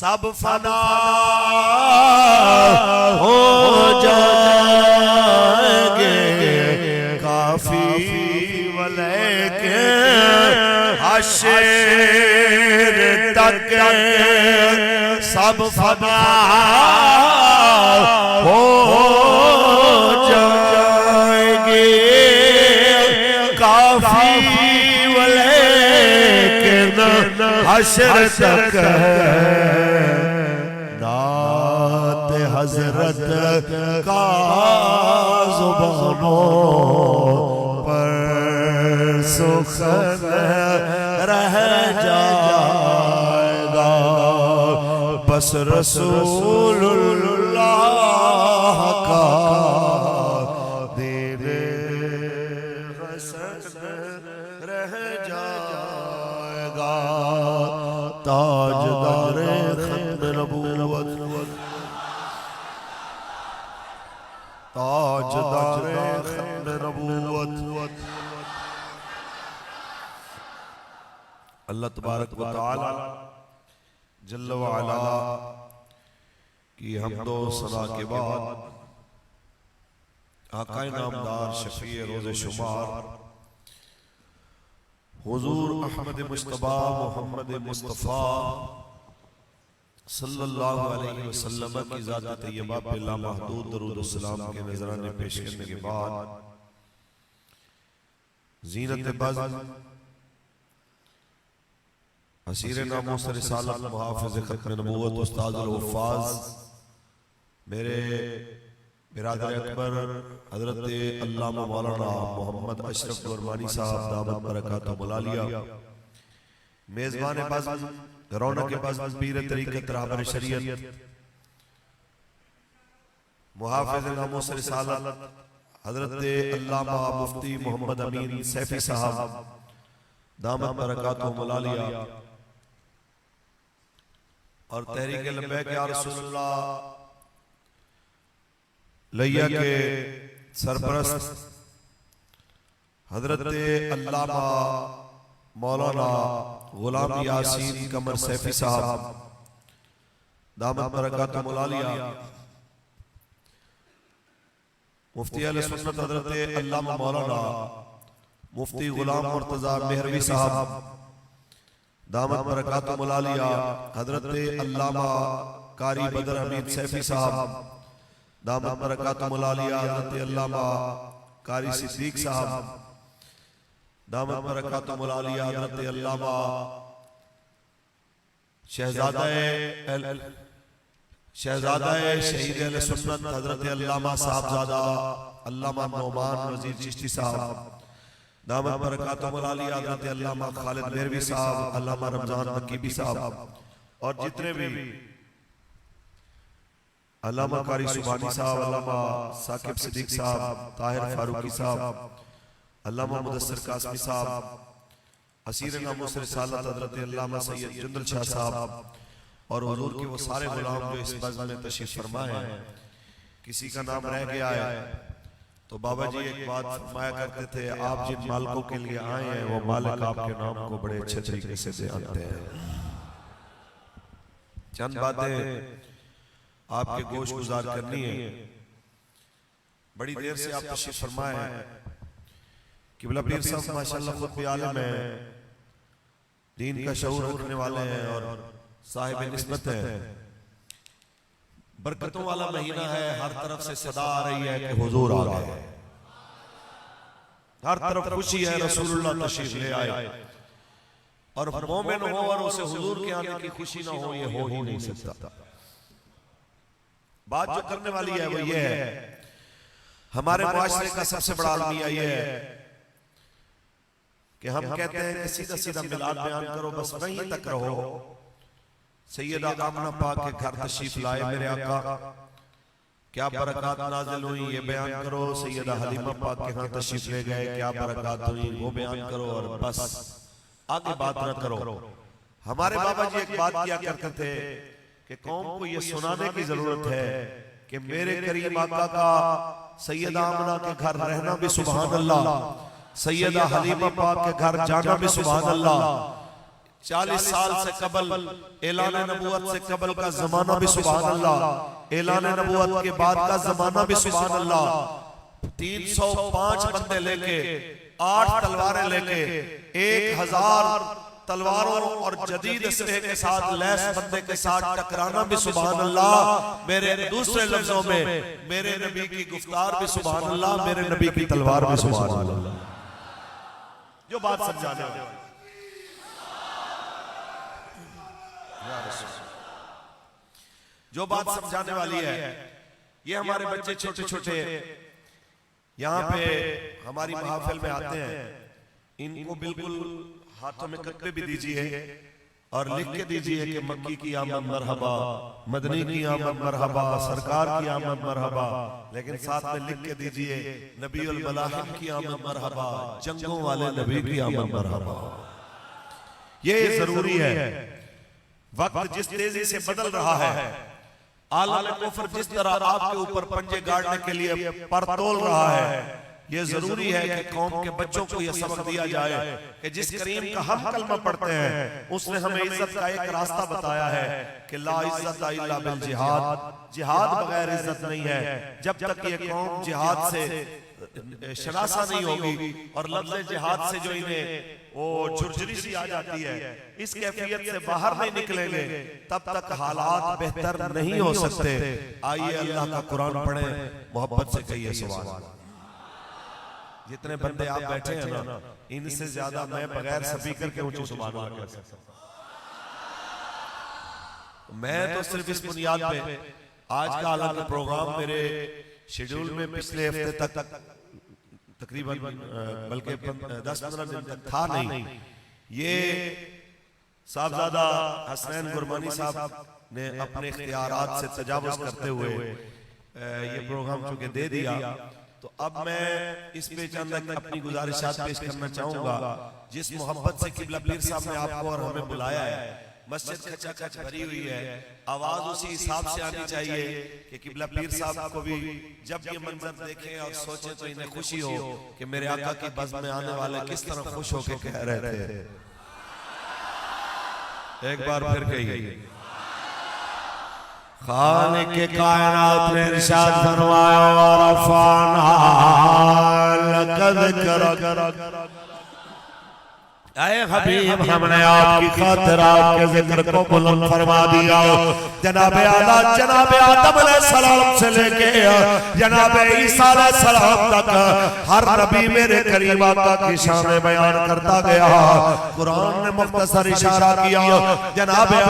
सब फना हो जाएंगे काफी वाले के हश्र तक सब फना हो जाएंगे काफी वाले के हश्र तक नात हजरत का जुबानों पर सुखन रह जाएगा बस रसूलुल्लाह का दीने हसन रह जाएगा ताजदारे खत्म नबूवत ताजदारे खत्म नबूवत अल्लाह तबारक व तआला जल्ल व अला की हमदो सना के बाद आका नामदार शफी रोज़े शुमार हुजूर अहमद मुस्तफा मोहम्मद मुस्तफा सल्लल्लाहु अलैहि वसल्लम की ज़ात तैयबा पे लामहदूद दरूद व सलाम के नजराने पेश करने के बाद ज़ीनत बज़्म हसीर नामोस रिसालत मुहाफ़िज़ खत्म नबूवत उस्ताद हुफ़ाज़ मेरे बिरादर अकबर हज़रत अल्लामा मौलाना मोहम्मद अशरफ गुरबानी साहब दामत बरकातुहु मुलालिया मेज़बान बज़्म रौनक बज़्म पीर तरीक़त रहबर शरीयत मुहाफ़िज़ नामोस रिसालत हज़रत अल्लामा मुफ्ती मोहम्मद अमीन सैफ़ी साहब दामत बरकातुहु मुलालिया और तहरीक लब्बैक या रसूलल्लाह लैया के सरपरस्त हजरत अल्लामा मौलाना गुलाम यासीन कमर सैफी साहब दामत बरकातुहु मुलालिया मुफ्ती अहले सुन्नत हजरत अल्लामा मौलाना मुफ्ती गुलाम मुर्तजा मेहरवी साहब दामत बरकातुहु मुलालिया हजरत अल्लामा कारी बदर हमीद सैफी साहब दामत बरकातुहु मुलालिया हजरत अल्लामा कारी सिद्दीक साहब दामत बरकातुहु मुलालिया हजरत अल्लामा शहजादा शहीद अहले सुन्नत हजरत अल्लामा साहबजादा अल्लामा नौमान वजीर चिश्ती साहब दामत बरकातुहु मुलालिया हज़रत अल्लामा खालिद मेहरवी साहब अल्लामा रमजान नकीबी साहब और जितने भी अल्लामा कारी सुबानी साहब अल्लामा साकिब सिद्दीक साहब ताहिर फारूकी साहब अल्लामा मुदस्सिर कासमी साहब असीर नामोस रिसालत हज़रत अल्लामा सैयद जुंदल शाह साहब और हुजूर के वो सारे गुलाम जो इस बज़्म में तशरीफ फरमा है किसी का नाम रह गया है तो बाबा जी एक बात फरमाया करते थे आप जिन मालिकों के लिए आए हैं वो मालिक आपके नाम को बड़े अच्छे तरीके से जानते हैं चंद बातें आपके गोश गुजार करनी है बड़ी देर से आप तशरीफ फरमाए हैं किबला पीर साहब माशाल्लाह खुद भी आलिम है दीन का शऊर रखने वाले हैं और साहिब निस्बत है बरकतों वाला महीना है हर तरफ से सदा आ रही है कि हुजूर आ गए हर तरफ खुशी है रसूलुल्लाह तशरीफ ले आए और मोमिन हो और उसे हुजूर के आने की खुशी ना हो ये हो ही नहीं सकता बात जो करने वाली है वो ये है हमारे मुआशरे का सबसे बड़ा अलमिया ये है कि हम कहते हैं कि सीधा सीधा मिलाद बयान करो बस वहीं तक रहो सैयदा आमना पाक के घर तशरीफ लाए मेरे आका क्या बरकत नाज़िल हुई ये बयान करो सैयदा हलीमा पाक के यहाँ तशरीफ ले गए क्या बरकत हुई वो बयान करो और बस आगे बात न करो हमारे बाबा जी एक बात किया करते थे कि कौम को ये सुनाने की जरूरत है कि मेरे करीम आका का सैयदा आमना के घर रहना भी सुभान अल्लाह सैयदा हलीमा पाक के घर जाना भी सुभान अल्लाह 40 साल से कबल, ऐलान नबूवत से कबल का जमाना भी सुभान अल्लाह, ऐलान नबूवत के बाद का जमाना भी सुभान अल्लाह। 305 बंदे लेके, 8 तलवारें लेके, 1000 तलवारों और जदीद असलहे के साथ लैस बंदे के साथ टकराना भी सुभान अल्लाह। मेरे दूसरे लफ्जों में मेरे नबी की गुफ्तार भी सुभान अल्लाह, मेरे नबी की तलवार भी सुभान अल्लाह। जो बात समझाने वाली, जो बात समझाने वाली है, ये हमारे बच्चे छोटे छोटे यहाँ पे हमारी महफिल में आते हैं, इनको बिल्कुल हाथों में कत्ते भी दीजिए और लिख के दीजिए कि मक्की की आमद मरहबा, मदनी की आमद मरहबा, सरकार की आमद मरहबा, लेकिन साथ में लिख के दीजिए नबी उल मलाहिम की आमद मरहबा, जंगों वाले नबी की आमद मरहबा। ये जरूरी है। वक्त जिस तेजी से बदल रहा है, आलम कुफ्र जिस तरह आपके ऊपर पंजे गाड़ने के लिए पर तोल रहा है, ये जरूरी है कि कौम के बच्चों को यह सबक दिया जाए कि जिस करीम का हम कलमा पढ़ते हैं उसने हमें इज्जत का एक रास्ता बताया है कि ला इज्जत इल्ला बिल जिहाद, जिहाद बगैर इज्जत नहीं है। जब तक ये कौम जिहाद से शनासा नहीं होगी और लफ्ज़ जिहाद से जो इन्हें वो झुरझुरी सी आ जाती है, इस कैफियत से बाहर नहीं निकलेंगे, तब तक हालात बेहतर नहीं हो सकते। आइए अल्लाह का कुरान पढ़ें, मोहब्बत से कहिए सुभान अल्लाह। जितने बंदे आप बैठे हैं ना, इनसे ज्यादा मैं बगैर स्पीकर के ऊंची सुभान अल्लाह कह सकता हूं। मैं तो सिर्फ इस बुनियाद पे, आज का हालांकि प्रोग्राम मेरे शेड्यूल में पिछले हफ्ते तक तकरीबन बल्कि 10-15 दिन तक था नहीं। ये साहबजादा हसनैन गुरबानी साहब ने अपने इख्तियारात से तजावुज करते हुए ये प्रोग्राम चूंकि दे दिया, तो अब मैं इस पे चंद अपनी गुजारिशात पेश करना चाहूंगा। जिस मोहब्बत से किबला पीर साहब ने आपको और हमें बुलाया है, मस्जिद खचाखच भरी हुई है, आवाज उसी हिसाब से आनी चाहिए कि किबला पीर साहब को भी जब ये मंजर देखें और सोचें तो इन्हें खुशी हो कि मेरे आका की बज़्म में आने वाले किस तरह खुश होकर कह रहे थे। एक बार फिर कहिए, खालिक के कायनात ने इरशाद फरमाया रफ़अना लक़द कर, ऐ हबीब हमने आपकी खातिर आपके जिक्र को बुलंद फरमा दिया। जनाबे आला जनाबे आदम अलैहिस्सलाम से लेके जनाबे ईसा अलैहिस्सलाम तक हर नबी मेरे करीम आका की शान बयान करता गया। कुरान ने मुख्तसर इशारा किया जनाबे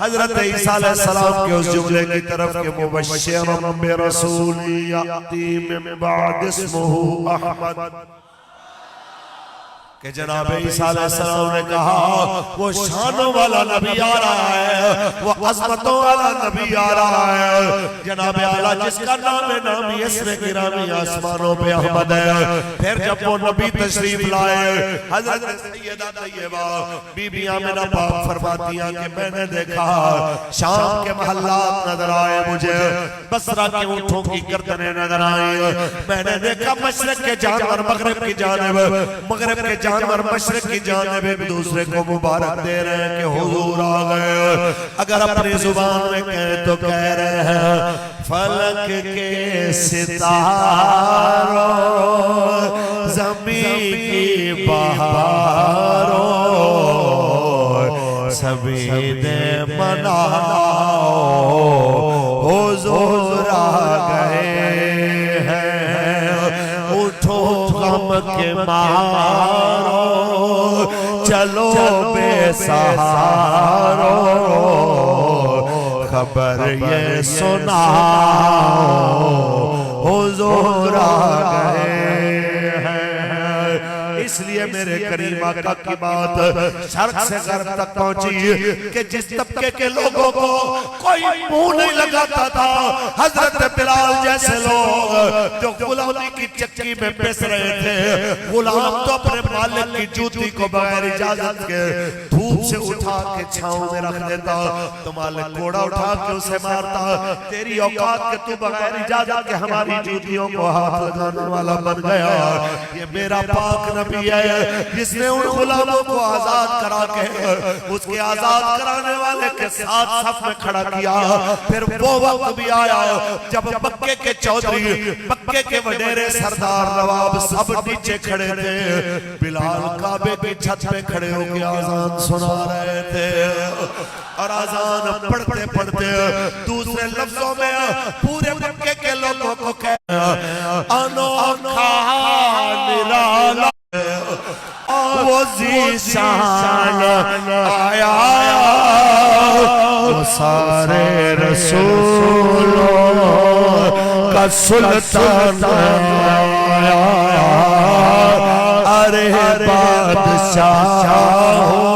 हजरत ईसा अलैहिस्सलाम के उस जुमले की तरफ के मुबश्शिरन बिरसूल याती मिन बाद इस्मुहु अहमद, कि जनाब ईसा अलैहिस्सलाम ने कहा वो शानों वाला नबी आ रहा है, वो अज़मतों वाला नबी आ रहा है, जनाब आला जिसका नाम है नामी इसमें गिरामी आसमानों पे अहमद है। फिर जब वो नबी तशरीफ लाए, हजरत सैयदा तैयबा बीबी आमिना पाक फरमाती हैं कि मैंने देखा शाम के महल्लात नजर आए, मुझे बसरा के ऊंटों की गर्दनें नजर आई, मैंने देखा मशरिक के जानवर मगरिब की जानिब, मगरिब के जानवर मशरिक की जानिब एक दूसरे को मुबारक दे रहे हैं कि हुजूर आ गए। अगर अपनी जुबान में कहें तो कह रहे हैं फलक के सितारों ज़मीं की बहारों सभी ने मनाओ हुजूर आ गए हैं, उठो गम के मारो चलो बेसहारो खबर ये सुनाओ हुजूर आ गए हैं। इसलिए मेरे करीम आका की बात शर्क से गर्ब तक पहुंची कि जिस तबके के लोगों को कोई मुंह नहीं लगाता था, हजरत बिलाल जैसे लोग जो गुलामी की चक्की में पिस रहे थे, गुलाम तो अपने मालिक की जूती को बगैर इजाजत के धूप से उठा के छांव में रख देता, तो मालिक घोड़ा उठा के उसे मारता। तेरी औकात के तू बगैर इजाजत के हमारी जूतियों को हाथ लगाने वाला बन गया। ये मेरा पाक नबी नबी है जिसने उन गुलामों को आजाद करा के उसके आजाद कराने वाले के साथ सफ में खड़ा किया। फिर वो वक्त भी आया जब मक्के के चौधरी, मक्के के वडेरे, सरदार, नवाब सब नीचे खड़े थे। बिलाल काबे की छत पे खड़े होकर आजान सुना रहे थे और आजान पढ़ते पढ़ते दूसरे लफ्जों में पूरे मक्के के लोगों को कह अनोखा निराला वो ज़ीशान आया, वो सारे रसूलों का सुल्तान आया। अरे बादशाह हो,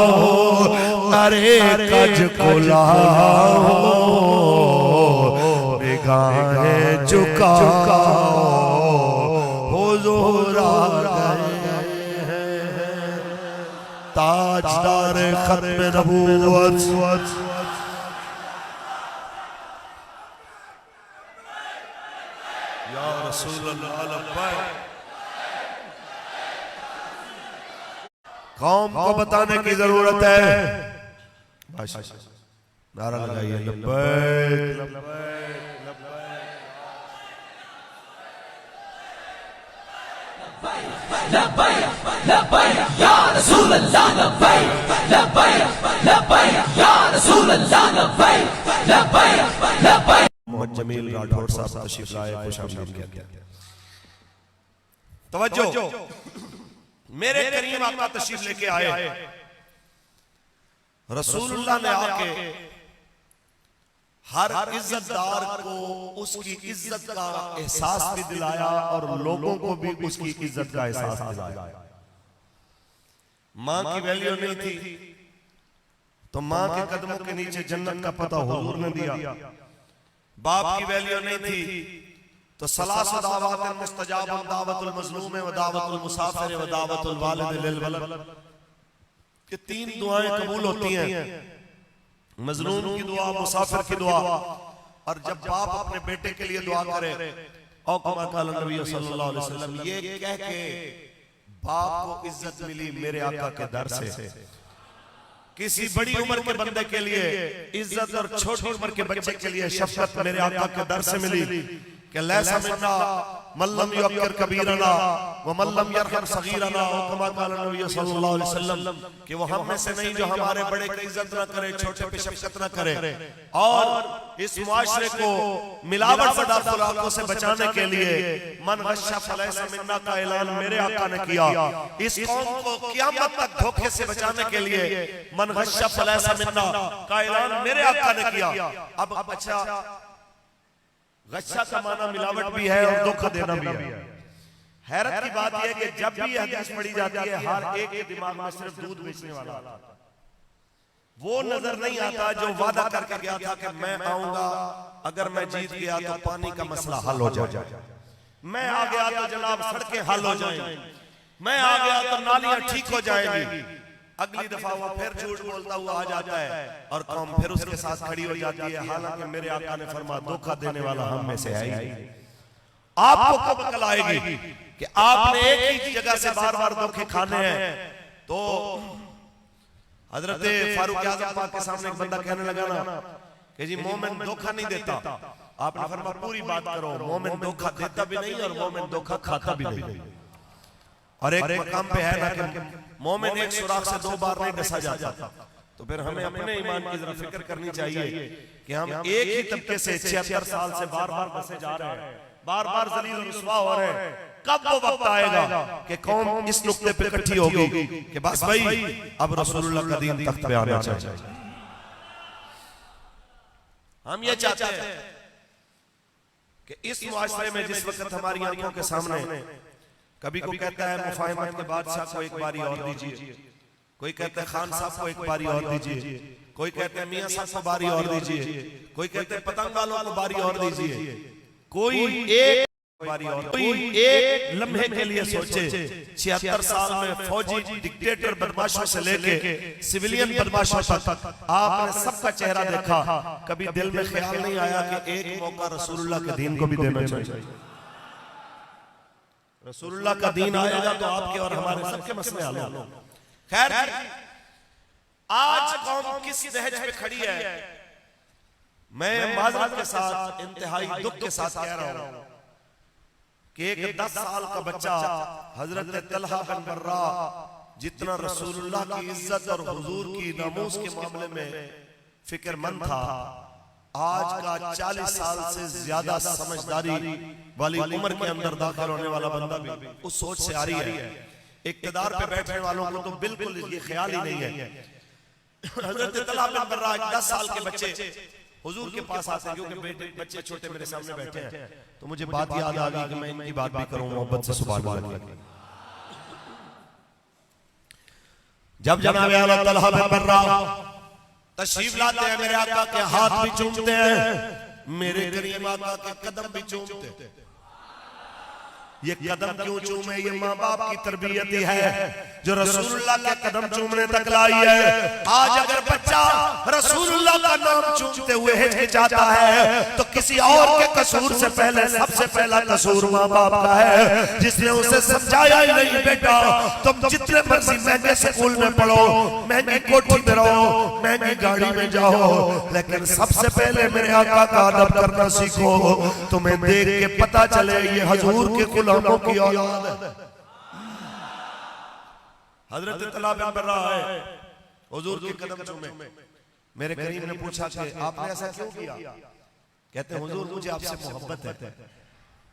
अरे कज कुलाओ, निगाहें झुकाओ, हुजूर आ गए हैं ताजदार खत्म नबूवत। या रसूल अल्लाह, कौम को बताने की जरूरत है। नारा लगाइए लब्बैक लब्बैक लब्बैक लब्बैक या रसूल अल्लाह, लब्बैक लब्बैक लब्बैक या रसूल अल्लाह, लब्बैक लब्बैक लब्बैक। मोहम्मद जमील राठौर साहब तशरीफ लाए, खुश आमदीद किया। तवज्जो, मेरे करीम आका तशरीफ लेके आए। रसूलुल्लाह ने आके हर इज्जतदार को उसकी इज्जत का एहसास भी दिलाया और लोगों को भी उसकी इज्जत का एहसास दिलाया। मां की वैल्यू नहीं थी तो मां के कदमों के नीचे जन्नत का पता हुजूर ने दिया। बाप की वैल्यू नहीं थी तो सलासु दावातुल मुस्तजाब, दावतुल मज़लूम व दावतुल मुसाफिर व दावतुल वालिद लिल वलद, ये तीन दुआएं कबूल होती हैं। मज़लूम की दुआ, मुसाफिर की दुआ, और जब बाप अपने बेटे के लिए दुआ करे और कमा काल नबी सल्लल्लाहु अलैहि वसल्लम, ये कह के बाप को इज्जत मिली मेरे आका के दर से। किसी बड़ी उम्र के बंदे के लिए इज्जत और छोटी उम्र के बच्चे के लिए शफकत मेरे आका के दर से मिली कि लैसा मिन्ना मल्लम युक्कर कबीरना व मल्लम यरहम सगीरना, और कमा काल नबी सल्लल्लाहु अलैहि वसल्लम कि वो हम में से नहीं जो हमारे बड़े की इज्जत ना करे, छोटे पे शफकत ना करे। और इस मुआशरे को मिलावट ज़दा खुराकों से बचाने के लिए मन गश्शा फलैसा मिन्ना का ऐलान मेरे आका ने किया। इस कौम को क़यामत तक धोखे से बचाने के लिए मन गश्शा फलैसा मिन्ना का ऐलान मेरे आका ने किया। अब अच्छा, गश्शा का माना मिलावट भी है और धोखा देना भी है। हैरत की बात यह कि जब भी हदीस पढ़ी जाती है हर एक के दिमाग में सिर्फ दूध बेचने वाला आता है। वो नजर नहीं आता जो वादा करके गया था कि मैं आऊंगा, अगर मैं जीत गया तो पानी का मसला हल हो जाए, मैं आ गया तो जनाब सड़कें हल हो जाएंगी, मैं आ गया तो नालियां ठीक हो जाएंगी। अगली दफा वो फिर झूठ बोलता हुआ आ जाता है और कौम फिर उसके साथ खड़ी हो जाती है। हालांकि मेरे आका ने फरमाया धोखा देने वाला हम में से है ही। आपको कब अकल आएगी कि आपने एक ही जगह से बार बार धोखे खाने हैं? तो हजरत फारूक आज़म पाक के सामने एक बंदा कहने लगा ना कि जी मोमिन धोखा नहीं देता। आपने फरमाया पूरी बात करो, मोमिन धोखा देता भी नहीं और मोमिन धोखा खाता भी नहीं। और एक मकाम पे है ना कि मोमिन एक सुराख से दो बार नहीं डसा जाता। तो फिर हमें अपने ईमान की जरा फिक्र करनी चाहिए कि हम एक ही तबके से 76 साल से बार बार बसे जा रहे हैं, बार बार जलील और रुसवा हो रहे हैं। कब वो वक्त आएगा कि कौम इस नुक्ते पे इकट्ठी होगी कि बस भाई अब रसूलुल्लाह का दीन तख्त पे आना चाहिए। हम ये चाहते हैं कि इस मुआशरे में जिस वक्त हमारी आंखों के सामने कभी कोई कहता है मुफाहिमत के बादशाह को एक बारी और दीजिए, कोई कहता है खान साहब को एक बारी और दीजिए, कोई कहते हैं मियां साहब को बारी और दीजिए, कोई कहते हैं पतंग वालों को बारी और दीजिए। कोई एक बारी और, कोई एक लम्हे के लिए सोचे। 76 साल में फौजी डिक्टेटर बदमाशों से लेके सिविलियन बदमाशों तक आपने सबका चेहरा देखा। कभी दिल में ख्याल नहीं आया कि एक मौका रसूलुल्लाह के दीन को भी देना चाहिए। रसूलुल्लाह का दीन आएगा तो आपके और हमारे सबके मसले हल होंगे। खैर, आज कौम किस नहज पे खड़ी है, मैं माजरत के साथ, इंतहाई दुख के साथ कह रहा हूं कि एक 10 साल का बच्चा हजरत तलहा बिन बर्रा जितना रसूलुल्लाह की इज्जत और हुजूर की नामूस के मामले में फिक्रमंद था, आज का 40 साल से ज्यादा समझदारी वाली उम्र के अंदर दाखिल होने वाला बंदा भी उस सोच से आ रही है। इक्तदार पे बैठने वालों को तो बिल्कुल ये ख्याल ही नहीं है। हजरत तलहा बिन बर्रा 10 साल के बच्चे हुजूर के पास आते हैं, क्योंकि बच्चे छोटे मेरे सामने बैठे हैं, तो मुझे बात याद आ गई कि मैं इनकी बात भी करूं मोहब्बत से। सुभान अल्लाह। जब जनाब आला तलहा बिन बर्रा तशरीफ लाते हैं, मेरे आका के हाथ भी चूमते हैं, मेरे करीम आका के कदम भी चूमते हैं। ये कदम क्यों चूमे? ये माँ बाप की तरबियत ही है जो रसूलुल्लाह के कदम चूमने तक लाई है। आज अगर बच्चा रसूलुल्लाह का नाम चूमते हुए हिचकिचाता है तो किसी और के कसूर से पहले सबसे पहला कसूर माँ बाप का है, जिसने उसे समझाया ही नहीं, बेटा तुम जितने मर्जी महंगे स्कूल में पढ़ो, महंगी कोठी में रहो, महंगी गाड़ी में जाओ, लेकिन सबसे पहले मेरे आका का अदब करना सीखो। तुम्हें देख के पता चले ये हुजूर के गुलामों की औलाद है। हजरत तलहा बिन बर्रा है, हुजूर के कदम चूमे। मेरे करीम ने पूछा कि आपने ऐसा क्यों किया? कहते हैं हुजूर मुझे आपसे मोहब्बत है।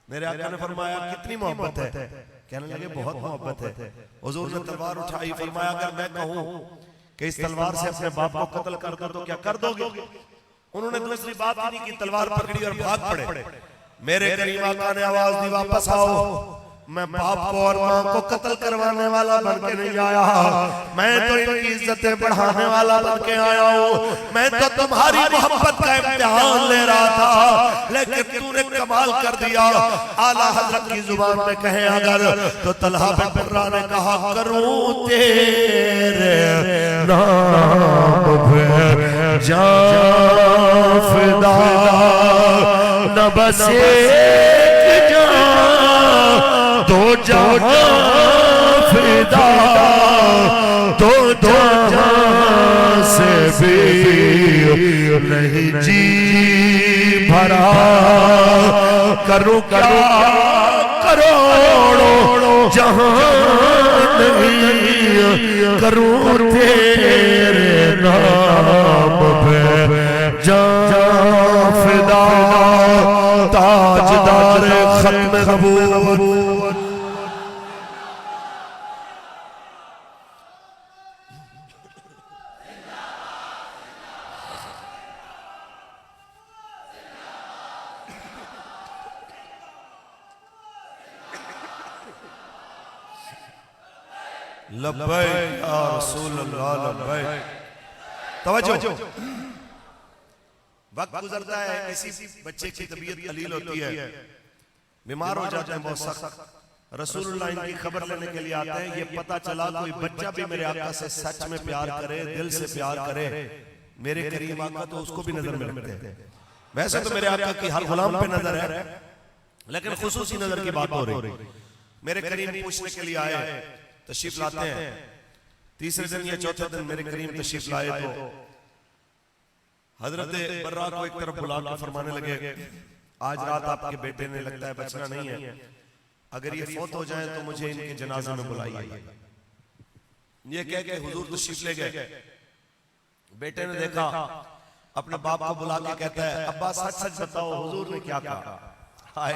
मेरे आका ने फरमाया कितनी मोहब्बत है? कहने लगे बहुत मोहब्बत है। हुजूर ने तलवार उठाई, फरमाया अगर मैं कहूं कि इस तलवार से अपने बाप को कत्ल कर दो तो क्या कर दोगे? उन्होंने दूसरी बात ही नहीं की, तलवार पकड़ी और भाग पड़े। मेरे करीम आका ने आवाज दी वापस आओ, मैं बाप को और माँ को कत्ल करवाने वाला बन के नहीं आया, मैं तो इनकी इज्जतें बढ़ाने वाला बन के आया हूँ। मैं तो तुम्हारी मोहब्बत का इम्तिहान ले रहा था, लेकिन तूने कमाल कर दिया। आला हजरत की जुबान में कहे अगर तो तलहा बिन बर्रा ने कहा करूं तेरे नाम पे जान फिदा, न बस एक जान दो जहां फिदा, दो जहां से भी नहीं जी भरा, करूं क्या करोड़ों जहां नहीं, करूं तेरे नाम पे जान फिदा, ताजदार खत्म नबूवत। लब्बैक या रसूल अल्लाह लब्बैक। तवज्जो, वक्त गुजरता है, किसी बच्चे की तबीयत कलील होती है, बीमार हो जाते हैं बहुत सख्त, रसूलुल्लाह इनकी खबर लेने के लिए आते हैं। ये पता चला कोई बच्चा भी मेरे आका से सच में प्यार करे, दिल से प्यार करे, मेरे करीम आका तो उसको भी नजर में रखते हैं। वैसे तो मेरे आका की हर गुलाम पे नजर है, लेकिन खुसूसी नजर की बात हो रही। मेरे करीम पूछने के लिए आए, तशरीफ लाते हैं। तीसरे दिन या चौथे दिन मेरे करीम तशरीफ लाए तो हजरत बर्रा को एक तरफ बुला कर फरमाने लगे, आज रात आपके बेटे ने लगता है बचना नहीं है, अगर ये फौत हो जाए तो मुझे इनके जनाजे में बुलाइए। ये कह के हुजूर तशरीफ ले गए। बेटे ने देखा, अपने बाप को बुला के कहता है अब्बा सच सच बताओ हुजूर ने क्या कहा? हाय,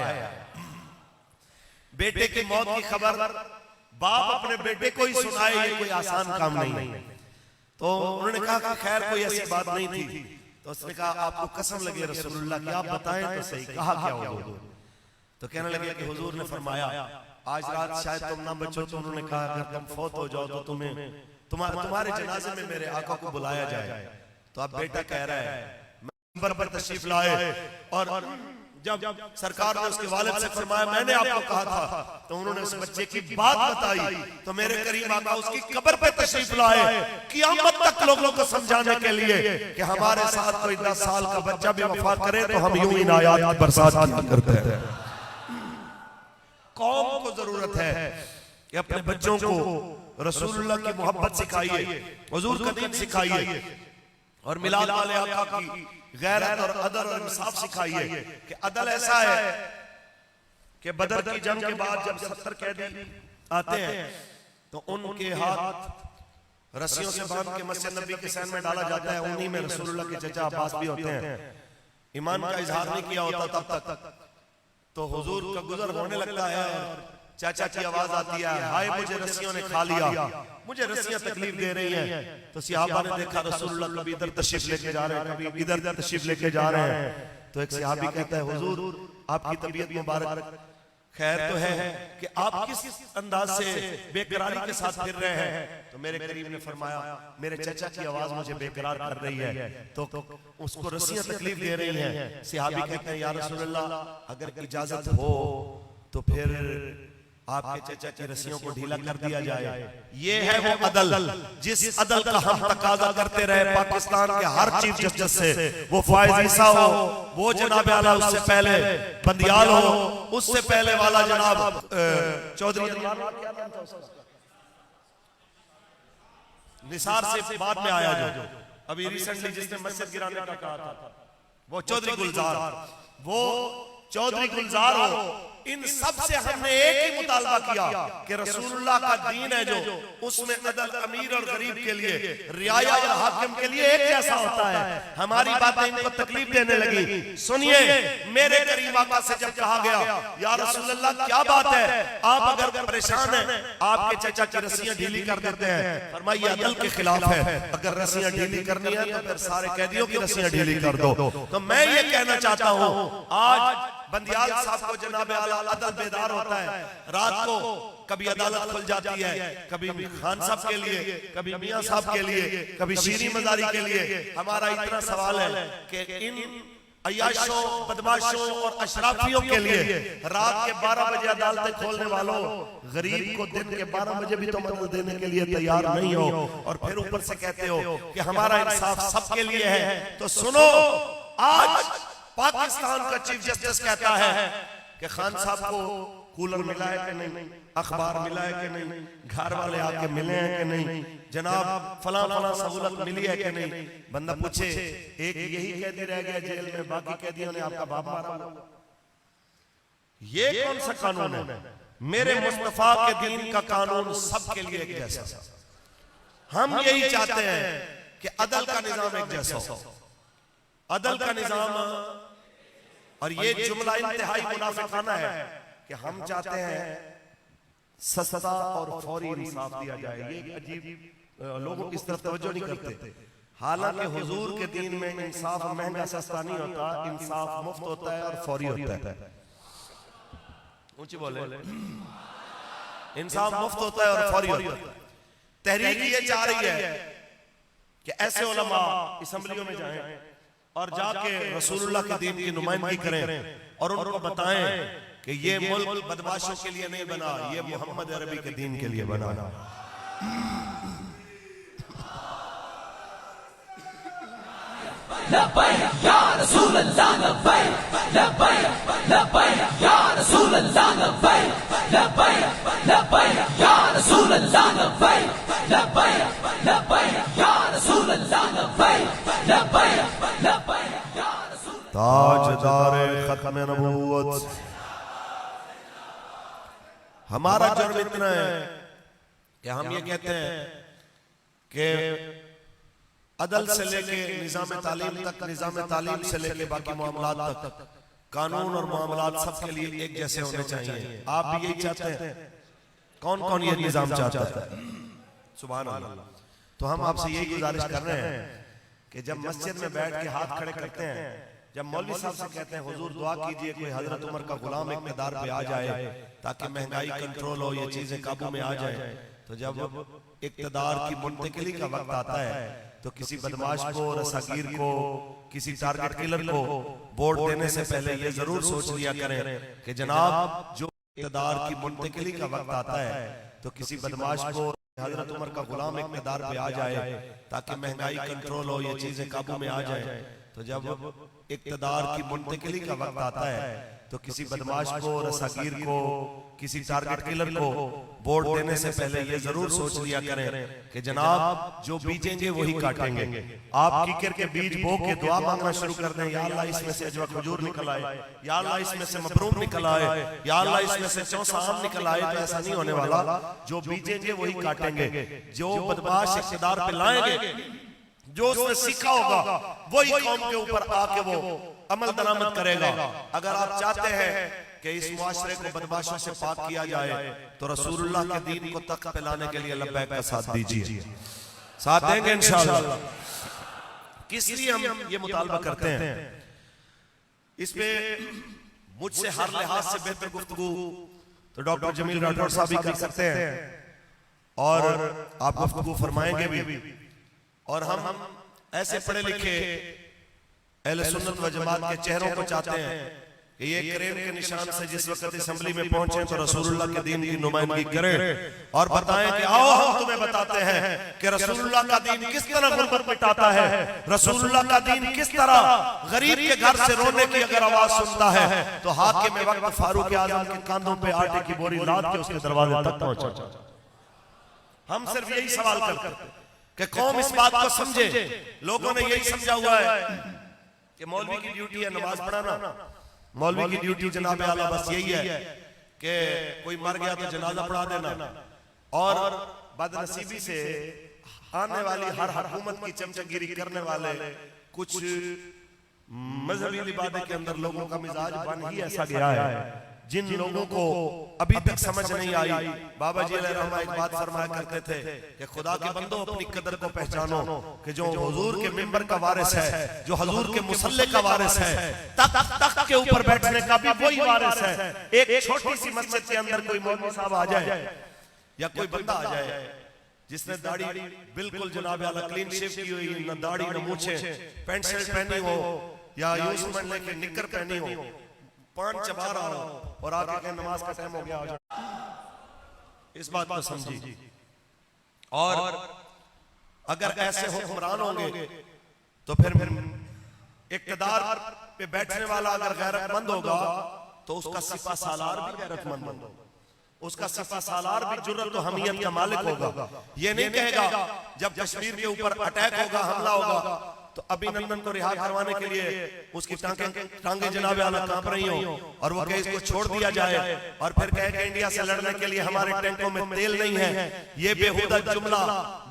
बेटे की मौत की खबर बाप अपने बेटे को ही सुनाए, ये कोई आसान काम नहीं है। तो उन्होंने कहा कि खैर कोई ऐसी बात नहीं थी। तो उसने कहा आपको कसम लगे रसूलुल्लाह की, आप बताएं तो सही, कहा क्या हुजूर? तो कहने लगे कि हुजूर ने फरमाया आज रात शायद तुम ना बचो, तो उन्होंने कहा अगर तुम फौत हो जाओ तो तुम्हारे जनाजे में मेरे आका को बुलाया जाए। तो अब बेटा कह रहा है मंबर पर तशरीफ लाए, और जब सरकार ने उसके वालिद से फरमाया मैंने आपको कहा था, तो उन्होंने उस बच्चे की बात बताई। तो मेरे करीम आका उसकी कब्र पे तशरीफ लाए, क़यामत तक लोगों को समझाने के लिए कि हमारे साथ कोई 10 साल का बच्चा भी वफा करे तो हम यूं इनायात की बरसात करते हैं। कौम को जरूरत है कि अपने बच्चों को रसूलुल्लाह की मोहब्बत सिखाइए, हुजूर का दीन सिखाइए और मिलाद वाले आका की गैरत और अदल और इंसाफ सिखाइए कि अदल ऐसा है कि बदर की जंग के बाद जब 70 कैदी आते हैं तो उनके हाथ रस्सियों से बांध के मस्जिद नबी के सहन में डाला जाता है। उन्हीं में रसूलुल्लाह के चचा अब्बास भी होते हैं। ईमान का इजहार नहीं किया होता तब तक तो हुजूर का गुजर होने लगता है और चाचा की आवाज आती है, हाय मुझे रस्सियों ने खा लिया, मुझे रस्सियां तकलीफ दे रही हैं। तो सहाबा ने देखा रसूलुल्लाह कभी इधर तशरीफ लेके जा रहे हैं, कभी इधर तशरीफ लेके जा रहे हैं। तो एक सहाबी कहता है, हुजूर आपकी तबीयत मुबारक खैर तो है कि आप किस अंदाज से बेकरारी के साथ फिर रहे हैं। तो मेरे करीब ने फरमाया, मेरे चाचा की आवाज मुझे बेकरार कर रही है, तो उसको रस्सियां तकलीफ दे रही हैं। सहाबी कहते हैं, या रसूलल्लाह अगर इजाजत हो तो फिर आपके चाचा की रस्सियों को ढीला कर दिया जाए। ये है वो अदल जिस अदल का हम तकाजा करते रहे पाकिस्तान के हर चीफ जस्टिस से, वो फैज ईसा हो, वो जनाब आला उससे पहले बंदियाल हो, उससे पहले वाला जनाब चौधरी निसार से बाद में आया जो अभी रिसेंटली जिसने मस्जिद गिराने का कहा था, वो चौधरी गुलजार, वो चौधरी गुलजार हो। इन सब से हमने एक ही मुतालबा किया कि रसूलुल्लाह का दीन है जो उसमें अदल अमीर और गरीब के लिए, रियाया और हाकिम के लिए एक जैसा होता है। हमारी बातें इनको तकलीफ देने लगी। सुनिए, मेरे करीम आका से जब कहा गया, या रसूलुल्लाह क्या बात है, आप अगर परेशान हैं आपके चाचा की रस्सियां ढीली कर देते हैं, फरमाइए अदल के खिलाफ है। अगर रस्सियां ढीली करनी है तो फिर सारे कैदियों की रस्सियां ढीली कर दो। तो मैं ये कहना चाहता हूं, आज बंदियाल साहब को जनाब आला अदल बेदार होता है। रात को कभी अदालत खुल जाती है, कभी खान साहब के लिए, कभी मियां साहब के लिए, कभी शीरी मजारी के लिए। हमारा इतना सवाल है कि इन अय्याशों, बदमाशों और अशराफियों के लिए रात के 12 बजे अदालतें खोलने वालों, गरीब को दिन के 12 बजे भी तो मदद देने के लिए तैयार नहीं हो और फिर ऊपर से कहते हो कि हमारा इंसाफ सबके लिए है। तो सुनो, आज पाकिस्तान का चीफ जस्टिस कहता है कि खान साहब को कूलर मिला है कि नहीं, अखबार मिला है कि नहीं, घर वाले आके मिले हैं कि नहीं, जनाब फला फला सहूलत मिली है कि नहीं। बंदा पूछे, एक यही कैदी रह गया जेल में, बाकी कैदियों ने आपका बाप मारा। ये कौन सा कानून है? मेरे मुस्तफा के दीन का कानून सबके लिए एक जैसा। हम यही चाहते हैं कि अदल का निजाम एक जैसा हो, अदल का निजाम। और ये जुमला इंतहाई मुनाफिकाना है कि हम चाहते हैं सस्ता और फौरी इंसाफ दिया जाए। ये अजीब, लोगों इस तरफ तवज्जो नहीं करते। हालांकि हुजूर के दीन में इंसाफ महंगा सस्ता नहीं होता, इंसाफ मुफ्त होता है और फौरी होता है। ऊंची बोले, इंसाफ मुफ्त होता है और फौरी होता है। तहरीक ये चाह रही है कि ऐसे उलमा असेंबलियों में जाएं और जाके रसूलुल्लाह के दीन की नुमाइंदगी करें और उनको बताएं कि ये मुल्क बदमाशों के लिए नहीं बना, ये मोहम्मद अरबी के दीन के लिए बना। लब्बैक या रसूलल्लाह, लब्बैक लब्बैक लब्बैक या रसूलल्लाह, लब्बैक लब्बैक लब्बैक या रसूलल्लाह, लब्बैक लब्बैक लब्बैक या रसूलल्लाह, लब्बैक लब्बैक लब्बैक या रसूल। ताजदारे खत्म नबूवत, हमारा जुर्म इतना है कि हम ये कहते हैं कि अदल से लेके निजाम तालीम तक, निजाम तालीम से लेके बाकी मामलात तक कानून और मामलात सबके लिए एक जैसे होने चाहिए। आप भी यही चाहते हैं? कौन कौन ये निजाम चाहता है? सुभान अल्लाह। तो हम आपसे यही गुजारिश कर रहे हैं कि जब मस्जिद में बैठ के हाथ खड़े करते हैं, जब मौलवी साहब से कहते हैं हुजूर दुआ कीजिए कोई हजरत उमर का गुलाम इक़्तिदार पे आ जाए ताकि महंगाई कंट्रोल हो, ये चीजें काबू में आ जाए, तो जब इक़्तिदार की मुंतकिली का वक्त आता है तो किसी बदमाश को, रसागीर को, किसी टारगेट किलर को वोट देने से पहले ये जरूर सोच लिया करें कि जनाब जो इक़्तिदार की मुंतकिली का वक्त आता है तो किसी बदमाश को हजरत उमर का गुलाम इक़्तिदार पे आ जाए ताकि महंगाई कंट्रोल हो, ये चीजें काबू में आ जाए, तो जब इक्तदार की मुंतकिली का वक्त आता है तो किसी बदमाश को, रसागीर को, किसी टारगेट किलर को वोट देने से पहले ये जरूर सोच लिया करें कि जनाब जो बीजेंगे वही काटेंगे। आप कीकर के बीज बो के दुआ मांगना शुरू कर दें, या अल्लाह इसमें से अजवा खजूर निकल आए, या अल्लाह इसमें से मबरूम निकल आए, या अल्लाह इसमें से चौसा आम निकल आए, तो ऐसा नहीं होने वाला। जो बीजेंगे वही काटेंगे। जो बदमाश इख्तियार पे लाएंगे, जो उसने सीखा होगा वही कौम के ऊपर आके वो अमल दरामद करेगा। अगर आप चाहते हैं कि इस मुआशरे को बदमाशों से पाक किया जाए तो रसूलुल्लाह के दीन को तक पे लाने के लिए लब्बैक का साथ दीजिए। साथ देंगे इंशाअल्लाह। किस लिए हम ये मुतालबा करते हैं? इसमें मुझसे हर लिहाज से बेहतर गुफ्तगू तो डॉक्टर जमील राठौर साहब भी कर सकते हैं और आप गुफ्तगू फरमाएंगे भी। और हम ऐसे पढ़े लिखे अहले सुन्नत व जमात के चेहरों को चाहते हैं कि ये करेम के निशान से जिस वक्त असेंबली में पहुंचे तो रसूलुल्लाह के दीन की नुमाइंदगी करें और बताएं कि आओ हम तुम्हें बताते हैं कि रसूलुल्लाह का दीन किस तरह गुर्बत मिटाता है, रसूलुल्लाह का दीन किस तरह गरीब के घर से रोने की अगर आवाज सुनता है तो हाकिम वक्त फारूक आजम के कांधों पे आटे की बोरी लाद के उसके दरवाजे तक पहुंचा। हम सिर्फ यही सवाल करते हैं कि कौम इस बात को समझे। लोगों ने यही समझा हुआ है कि मौलवी की ड्यूटी है नमाज पढ़ाना, मौलवी की ड्यूटी जनाब आला बस यही है कि कोई मर गया तो जनाजा पढ़ा देना। और बदनसीबी से आने वाली हर हुकूमत की चमचगिरी करने वाले कुछ मजहबी लिबादे के अंदर लोगों का मिजाज बन ही ऐसा गया है जिन लोगों को अभी तक समझ नहीं आई। बाबा जी अलैहिर्रहमा एक बात फरमाया करते थे कि खुदा के बंदो अपनी कदर को पहचानो कि जो हुजूर के मिंबर का वारिस है, जो हुजूर के मुसल्ले का वारिस है, तख्त के ऊपर बैठने का भी वही वारिस है। एक छोटी सी मस्जिद के अंदर कोई मौलवी साहब आ जाए या कोई बंदा आ जाए जिसने दाढ़ी बिल्कुल जनाब आला क्लीन शेव की हुई, न दाढ़ी न मूछे, पैंट शर्ट पहनी हो या यूं समझ के निक्कर पहनी हो, पान चबा रहा हो और आगे के नमाज का टाइम हो गया, इस बात को समझिए। और अगर ऐसे हुक्मरान होंगे तो फिर इक्तदार पे बैठने वाला अगर गैरतमंद होगा तो उसका सिपा सालार भी गैरतमंद होगा, उसका सिपा सालार भी जुर्रत और हमियत का मालिक होगा। ये नहीं कहेगा जब कश्मीर के ऊपर अटैक होगा, हमला होगा तो अभिनंदन को रिहा करवाने के लिए उसकी टांगे जनाब आला कांप रही हो और वो कहे इसको छोड़ दिया जाए और फिर कहे कि इंडिया से लड़ने के लिए हमारे टैंकों में तेल नहीं है। ये बेहुदा जुमला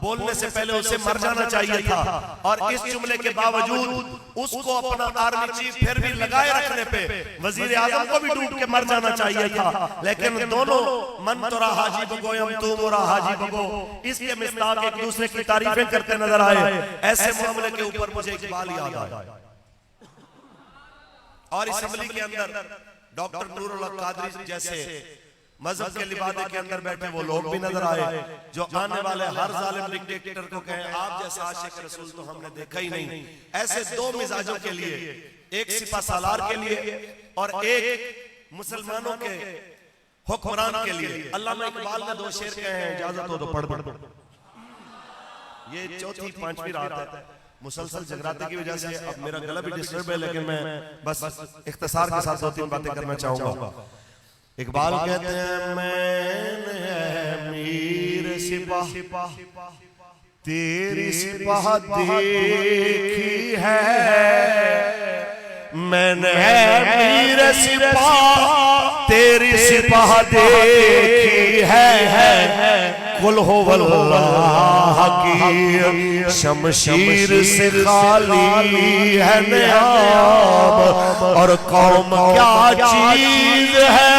बोलने से पहले उसे मर जाना चाहिए था। और इस जुमले के बावजूद उसको अपना आर्मी चीफ फिर भी लगाए रखने पे वजीर आजम को भी डूब के मर जाना चाहिए था। लेकिन दोनों मन तोरा हाजी बगोयम तू मोरा हाजी बगो, इसके मिसदाक एक दूसरे की तारीफें करते नजर आए। ऐसे मामले के ऊपर मुझे इकबाल याद आया। और असेंबली के अंदर डॉक्टर नूरुल हक कादरी जैसे मजहब के लिबादे के अंदर बैठे वो लोग भी नजर आए जो आने वाले हर जालिम डिक्टेटर को कहें आप जैसा आशिक रसूल तो हमने देखा ही नहीं। ऐसे दो मिजाजों के लिए, एक सिपा सालार के लिए और एक मुसलमानों के हुक्मरान के लिए, अल्लामा इकबाल ने दो शेर कहे हैं, इजाजत हो तो पढ़ दो। ये चौथी पांचवी रात है, मुसलसल जगराते की वजह से अब मेरा गला भी डिस्टर्ब है, लेकिन मैं बस इख्तिसार के साथ दो तीन बातें करना चाहूंगा। इकबाल कहते हैं मैंने मीर सिपाह तेरी सिपाह देखी है, मैंने मीर सिपाह तेरी सिपाह देखी है। कुल हो वल्लाह की शमशीर से खाली है नियाब और कौम क्या चीज है,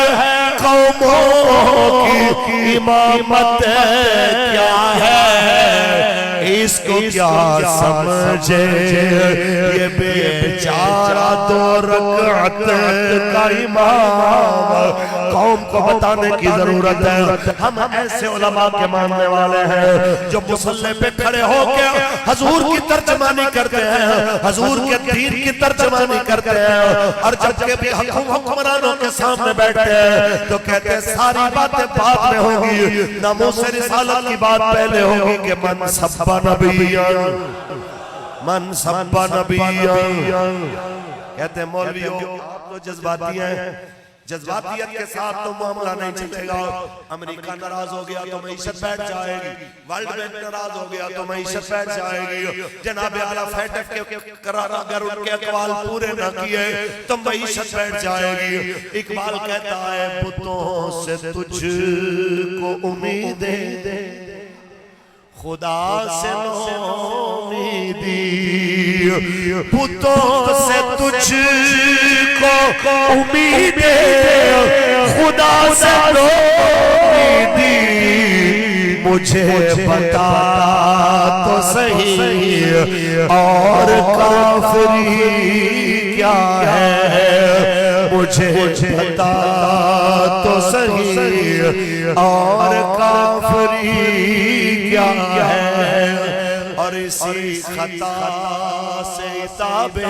कौमों की इमामत क्या है, इसको क्या समझे ये बेचारा दो रकात का इमाम। कौम को बताने की जरूरत है। हम ऐसे उलमा के मानने वाले हैं जो मुसल्ले पे खड़े होकर हुजूर की तर्जमानी करते हैं, हुजूर के दीन की तर्जमानी करते हैं। और जब के हुक्मरानों के सामने बैठते हैं तो कहते हैं सारी बातें बाद में होंगी, नामों से रिसालत की बात पहले होगी कि मन सब्बा नबिय्यन। मन सब्बा नबिय्यन। कहते हैं मौलवियों आप तो जज्बाती हैं, जज्बातियत के साथ तो मामला नहीं चलेगा। अमेरिका नाराज हो गया तो मईशत बैठ जाएगी, वर्ल्ड बैंक नाराज हो गया तो मईशत बैठ जाएगी। जनाब आला फैटक के करार अगर उनके अकवाल पूरे न किए तो मईशत बैठ जाएगी। इकबाल कहता है बुतों से तुझको उम्मीदें खुदा से उम्मीदी, बुतों से तुझको उम्मीदें खुदा से उम्मीदी। मुझे बता तो सही और काफरी क्या है, मुझे बता तो सही और काफरी क्या है। और इसी खता से ताबे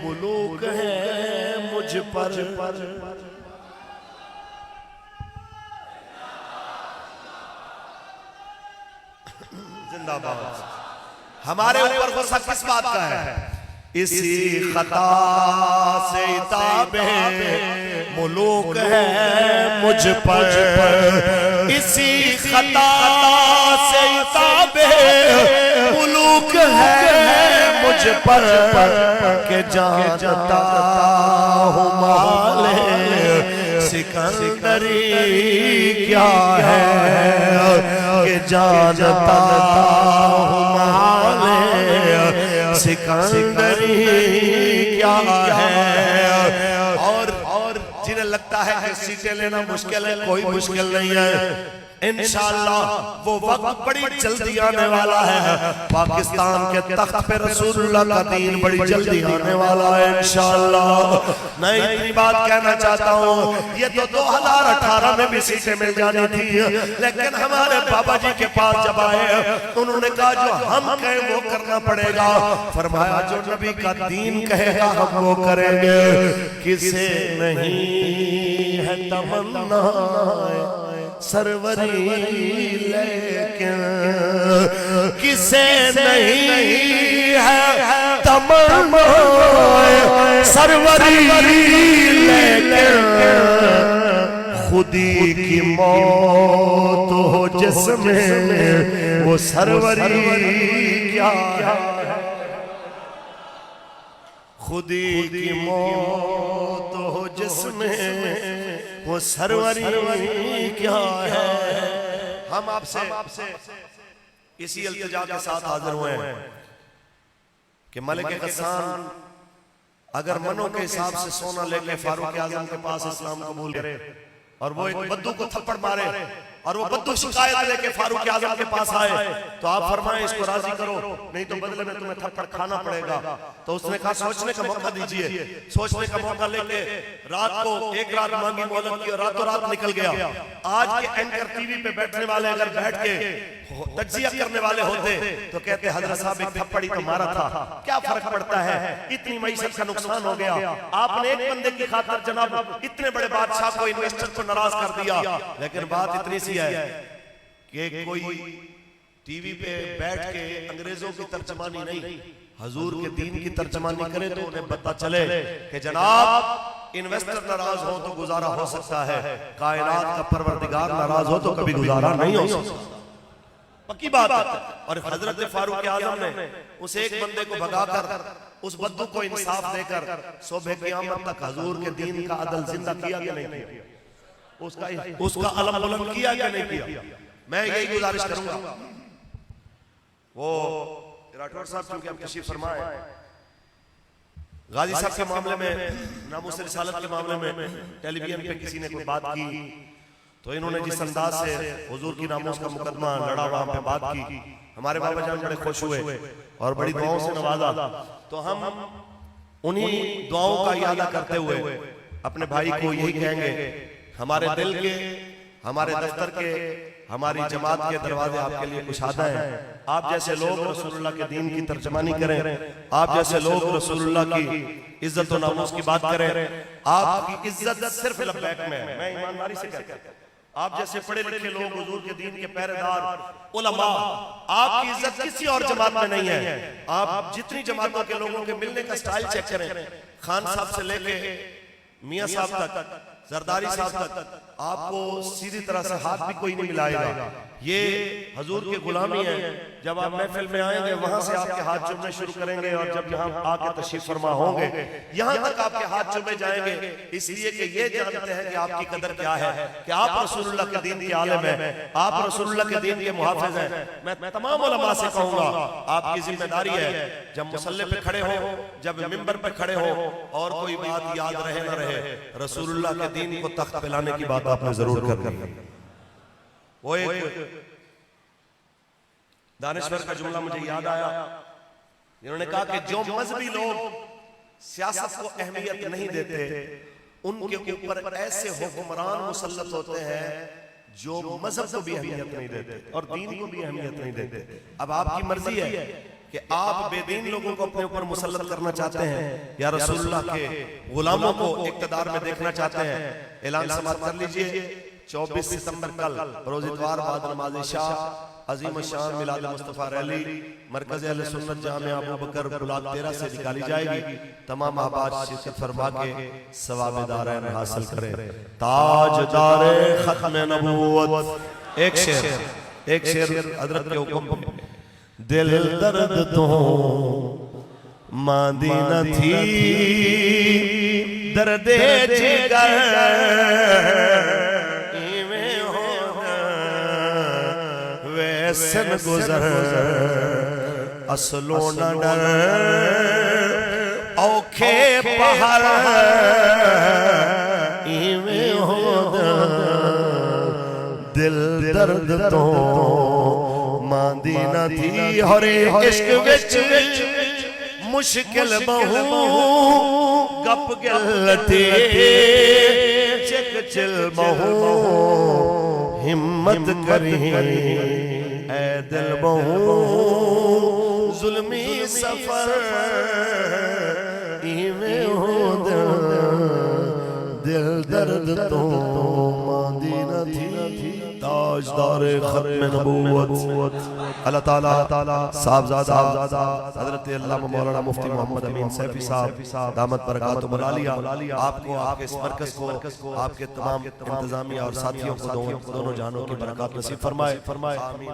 मुलूक है मुझ पर। जिंदाबाद। हमारे ऊपर गुस्सा किस बात का है? इसी खता से ताबे मुलूक है मुझ पर। इसी खता से ताबे मुलूक है मुझ पर। के जानता हूँ माले सिकंदरी क्या है, के जानता हूँ माले सिकंदरी क्या है। और जिन्हें लगता है कि सीटें लेना मुश्किल है, कोई मुश्किल नहीं है। इंशाअल्लाह वो वक्त बड़ी जल्दी आने वाला है। पाकिस्तान के तख्त पे रसूलुल्लाह का दीन बड़ी जल्दी आने वाला है इंशाअल्लाह। मैं इतनी बात कहना चाहता हूँ, ये तो 2018 में भी सीटें मिल जानी थी, लेकिन हमारे बाबा जी के पास जब आए उन्होंने कहा जो हम कहें वो करना पड़ेगा। फरमाया जो नबी का दीन कहेगा हम वो करेंगे। किसे नहीं है तमन्ना सरवरी लेकिन, किसे नहीं है तमन्ना सरवरी लेकिन, खुदी की मौत हो जिसमें वो सरवरी क्या है। खुदी की मौत हो जिसमें वो सरवरी क्या है। हम आपसे इसी इल्तिजा के साथ हाजिर हुए हैं कि मलिक गस्सान अगर मनों के हिसाब से सोना लेके फारूक आजम के पास इस्लाम कबूल करे और वो एक बद्दू को थप्पड़ मारे और वो बद्दू शिकायत लेके फारूक आजम के पास आए तो आप फरमाएं इसको राजी करो, नहीं तो बदले में तुम्हें थप्पड़ खाना पड़ेगा। तो उसने कहा सोचने का मौका दीजिए। सोचने का मौका लेके रात को एक रात मांगी मोहलत की और रातों रात निकल गया। आज के एंकर टीवी पे बैठने वाले अगर बैठ के तज्जिया करने वाले होते तो कहते हजरत साहब एक थप्पड़ ही तो मारा था, क्या फर्क पड़ता है, इतनी मईशत का नुकसान हो गया। आपने एक बंदे की खातिर जनाब इतने बड़े बादशाह को, इन्वेस्टर को नाराज कर दिया। लेकिन बात इतनी सी है कि कोई टीवी पे बैठ के अंग्रेजों की तर्जमानी नहीं हजूर के दीन की तर्जमानी करे तो उन्हें पता चले कि जनाब इन्वेस्टर नाराज हो तो गुजारा हो सकता है, कायनात का परवरदिगार नाराज हो तो कभी गुजारा नहीं हो सकता। पक्की बात है। और हजरत फारूक आजम ने उस एक बंदे को भगाकर उस बद्दू को इंसाफ देकर सुबह क़यामत तक हजूर के दीन का अदल जिंदा किया कि नहीं किया, उसका अलम बुलंद किया कि नहीं किया। मैं यही गुजारिश करूंगा। वो राठौर साहब क्योंकि हम तशरीफ फरमाए, गाजी साहब के मामले में, नामूस रिसालत के मामले में टेलीविजन पे किसी ने कोई बात की तो इन्होंने जिस अंदाज से हुजूर की नामूस का मुकदमा लड़ा वहां पे बात की, हमारे बाबा जान बड़े खुश हुए और बड़ी दुआओं से नवाजा। तो हम उन्हीं दुआओं का इरादा करते हुए अपने भाई को यही कहेंगे, हमारे दिल के, हमारे दफ्तर के, हमारी जमात के दरवाजे आपके लिए कुशादा हैं। आप जैसे लोग रसूलुल्लाह के दीन की तर्जमानी करें, आप जैसे लोग रसूलुल्लाह की इज्जत और नामूस की बात करें। आपकी इज्जत सिर्फ लब्बैक में है, मैं ईमानदारी से कहता हूं, आप जैसे पढ़े लिखे लोग, हुजूर के दीन के पहरेदार उलमा, आपकी इज्जत किसी और जमात में नहीं है। आप जितनी जमातों के लोगों के मिलने का स्टाइल चेक करें, खान साहब से लेके मियां साहब तक, जरदारी साहब तक, आपको सीधी तरह से हाथ भी कोई नहीं मिलाएगा। ये हुजूर की गुलामी है। जब आप महफिल में आएंगे वहां से आपके हाथ चूमने शुरू करेंगे, और जब यहाँ आके तशरीफ फरमा होंगे यहाँ तक आपके हाथ चूमे जाएंगे, इसलिए कि ये जानते हैं कि आपकी कदर क्या है, कि आप रसूलुल्लाह के दीन के आलिम हैं, आप रसूलुल्लाह के दीन के मुहाफिज हैं। मैं तमाम उलमा से कहूंगा, आपकी जिम्मेदारी है जब मुसल्ले पे खड़े हो, जब मिंबर पे खड़े हो, और कोई बात याद रहे न रहे, रसूलुल्लाह के दीन को तख्त पिलाने की बात आपने जरूर करनी है। वो एक दानिश्वर का जुमला मुझे याद आया, जिन्होंने कहा कि जो मजहबी लोग सियासत को अहमियत नहीं देते, उनके ऊपर ऐसे हुक्मरान मुसल्लत होते हैं जो मजहब को भी अहमियत नहीं देते और दीन को भी अहमियत नहीं देते। अब आपकी मर्जी है कि आप बेदीन लोगों को अपने ऊपर मुसल्लत करना चाहते हैं या रसूलुल्लाह के गुलामों को इक़्तिदार में देखना चाहते हैं। ऐलान समाप्त कर लीजिए। 24 सितंबर कल रोज इतवार बाद नमाज इशा अजीम शान मिलाद मुस्तफा रैली मरकज अहले सुन्नत जामिया अबू बकर बुलाग 13 से निकाली जाएगी। तमाम अहबाब शिरकत फरमा के सवाब दारैन हासिल करें। ताजदार खत्म नबूवत। एक शेर हजरत के हुक्म पे। दिल दर्द तो मांदी न थी, दर्दे जिगर वैसन गुजर असलो न डर औखे पहाड़ इवें हो दिल दर्द तो मांदी न थी। हरे इश्क विच मुश्किल बहु गप गलते चिक चिल बहु हिम्मत करी ऐ दिल बहु जुल्मी सफर इवें हो दिल दर्द तो मांदी न थी। ताजदार खत्म नबूवत अल्लाह ताला साहबजादा हजरत अल्लामा मौलाना मुफ्ती मोहम्मद अमीन सैफी साहब दामत बरकातुहु आलिया आपको, आपके इस मरकज को, आपके तमाम इंतजामिया और साथियों को दोनों जानों की बरकत नसीब फरमाए। आमीन।